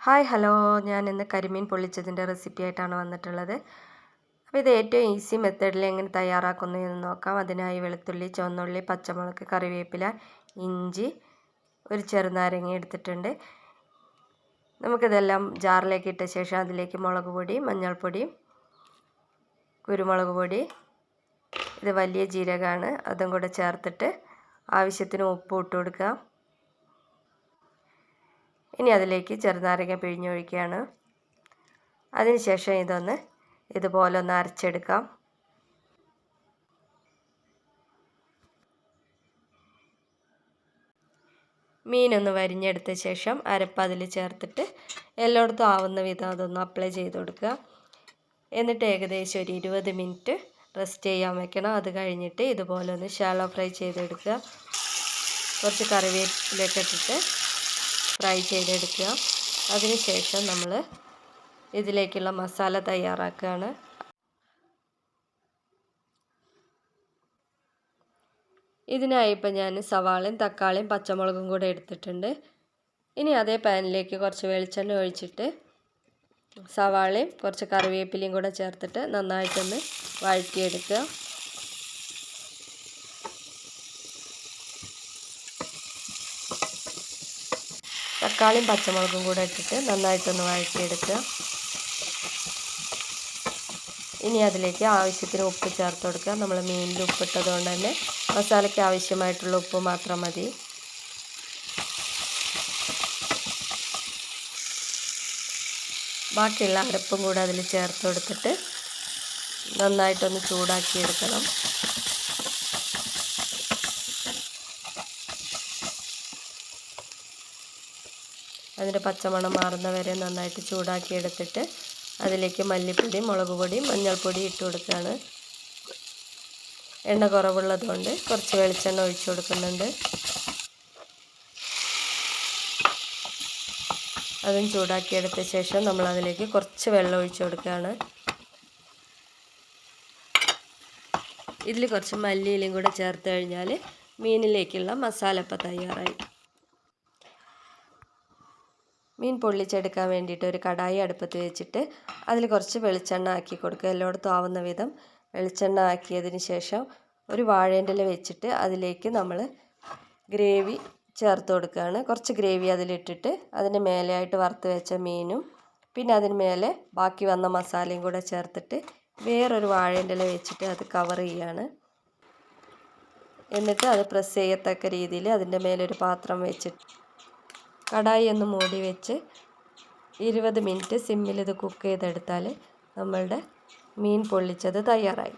Hi hello, ഞാൻ ഇന്ന് കരിമീൻ പൊള്ളിച്ചതിൻ്റെ റെസിപ്പി ആയിട്ടാണ് വന്നിട്ടുള്ളത്. അപ്പോൾ ഇത് ഏറ്റവും ഈസി മെത്തേഡിൽ എങ്ങനെ തയ്യാറാക്കുന്നതെന്ന് നോക്കാം. അതിനായി വെളുത്തുള്ളി, ചുവന്നുള്ളി, പച്ചമുളക്, കറിവേപ്പില, ഇഞ്ചി, ഒരു ചെറുനാരങ്ങ എടുത്തിട്ടുണ്ട്. നമുക്കിതെല്ലാം ജാറിലേക്ക് ഇട്ട ശേഷം അതിലേക്ക് മുളക് പൊടി, മഞ്ഞൾപ്പൊടി, കുരുമുളക് പൊടി, ഇത് വലിയ ജീരകമാണ്, അതും കൂടെ ചേർത്തിട്ട് ആവശ്യത്തിന് ഉപ്പ് ഇട്ട് കൊടുക്കുക. ഇനി അതിലേക്ക് ചെറുനാരങ്ങ പിഴിഞ്ഞൊഴിക്കുകയാണ്. അതിനുശേഷം ഇതുപോലെ ഒന്ന് അരച്ചെടുക്കാം. മീനൊന്ന് വരിഞ്ഞെടുത്ത ശേഷം അരപ്പ് അതിൽ ചേർത്തിട്ട് എല്ലായിടത്തും ആവുന്ന വിധം അതൊന്ന് അപ്ലൈ ചെയ്ത് കൊടുക്കുക. എന്നിട്ട് ഏകദേശം ഒരു 20 മിനിറ്റ് റെസ്റ്റ് ചെയ്യാൻ വെക്കണം. അത് കഴിഞ്ഞിട്ട് ഇതുപോലെ ഒന്ന് ഷാലോ ഫ്രൈ ചെയ്തെടുക്കുക. കുറച്ച് കറിവേപ്പിലൊക്കെ ഇട്ടിട്ട് ഫ്രൈ ചെയ്തെടുക്കുക. അതിനുശേഷം നമ്മൾ ഇതിലേക്കുള്ള മസാല തയ്യാറാക്കുകയാണ്. ഇതിനായി ഇപ്പം ഞാൻ സവാളയും തക്കാളിയും പച്ചമുളകും കൂടെ എടുത്തിട്ടുണ്ട്. ഇനി അതേ പാനിലേക്ക് കുറച്ച് വെളിച്ചെണ്ണ ഒഴിച്ചിട്ട് സവാളയും കുറച്ച് കറിവേപ്പിലയും കൂടെ ചേർത്തിട്ട് നന്നായിട്ടൊന്ന് വഴറ്റിയെടുക്കുക. തക്കാളിയും പച്ചമുളകും കൂടെ ഇട്ടിട്ട് നന്നായിട്ടൊന്ന് വഴറ്റിയെടുക്കുക. ഇനി അതിലേക്ക് ആവശ്യത്തിന് ഉപ്പ് ചേർത്ത് കൊടുക്കുക. നമ്മൾ മീനിൽ ഉപ്പിട്ടത് കൊണ്ട് തന്നെ മസാലയ്ക്ക് ആവശ്യമായിട്ടുള്ള ഉപ്പ് മാത്രം മതി. ബാക്കിയുള്ള അരപ്പും കൂടെ അതിൽ ചേർത്ത് കൊടുത്തിട്ട് നന്നായിട്ടൊന്ന് ചൂടാക്കിയെടുക്കണം. അതിൻ്റെ പച്ചമണം മാറുന്ന വരെ നന്നായിട്ട് ചൂടാക്കി എടുത്തിട്ട് അതിലേക്ക് മല്ലിപ്പൊടി, മുളക് പൊടി, മഞ്ഞൾപ്പൊടി ഇട്ട് കൊടുക്കുകയാണ്. എണ്ണ കുറവുള്ളതുകൊണ്ട് കുറച്ച് വെളിച്ചെണ്ണ ഒഴിച്ചു കൊടുക്കുന്നുണ്ട്. അതും ചൂടാക്കിയെടുത്ത ശേഷം നമ്മൾ അതിലേക്ക് കുറച്ച് വെള്ളം ഒഴിച്ചു കൊടുക്കുകയാണ്. ഇതിൽ കുറച്ച് മല്ലിയിലയും കൂടെ ചേർത്ത് കഴിഞ്ഞാൽ മീനിലേക്കുള്ള മസാല ഇപ്പം തയ്യാറായി. മീൻ പൊള്ളിച്ചെടുക്കാൻ വേണ്ടിയിട്ട് ഒരു കടായി അടുപ്പത്ത് വെച്ചിട്ട് അതിൽ കുറച്ച് വെളിച്ചെണ്ണ ആക്കി കൊടുക്കുക. എല്ലായിടത്തും ആവുന്ന വിധം വെളിച്ചെണ്ണ ആക്കിയതിന് ശേഷം ഒരു വാഴേൻ്റെ ഇല വെച്ചിട്ട് അതിലേക്ക് നമ്മൾ ഗ്രേവി ചേർത്ത് കൊടുക്കുകയാണ്. കുറച്ച് ഗ്രേവി അതിലിട്ടിട്ട് അതിന് മേലെയായിട്ട് വറുത്ത് വെച്ച മീനും പിന്നെ അതിന് മേലെ ബാക്കി വന്ന മസാലയും കൂടെ ചേർത്തിട്ട് വേറൊരു വാഴേൻ്റെ ഇല വെച്ചിട്ട് അത് കവർ ചെയ്യുകയാണ്. എന്നിട്ട് അത് പ്രസ് ചെയ്യത്തക്ക രീതിയിൽ അതിൻ്റെ മേലൊരു പാത്രം വെച്ചിട്ട് കടായി ഒന്ന് മൂടി വെച്ച് 20 മിനിറ്റ് സിമ്മിൽ ഇത് കുക്ക് ചെയ്തെടുത്താൽ നമ്മളുടെ മീൻ പൊള്ളിച്ചത് തയ്യാറായി.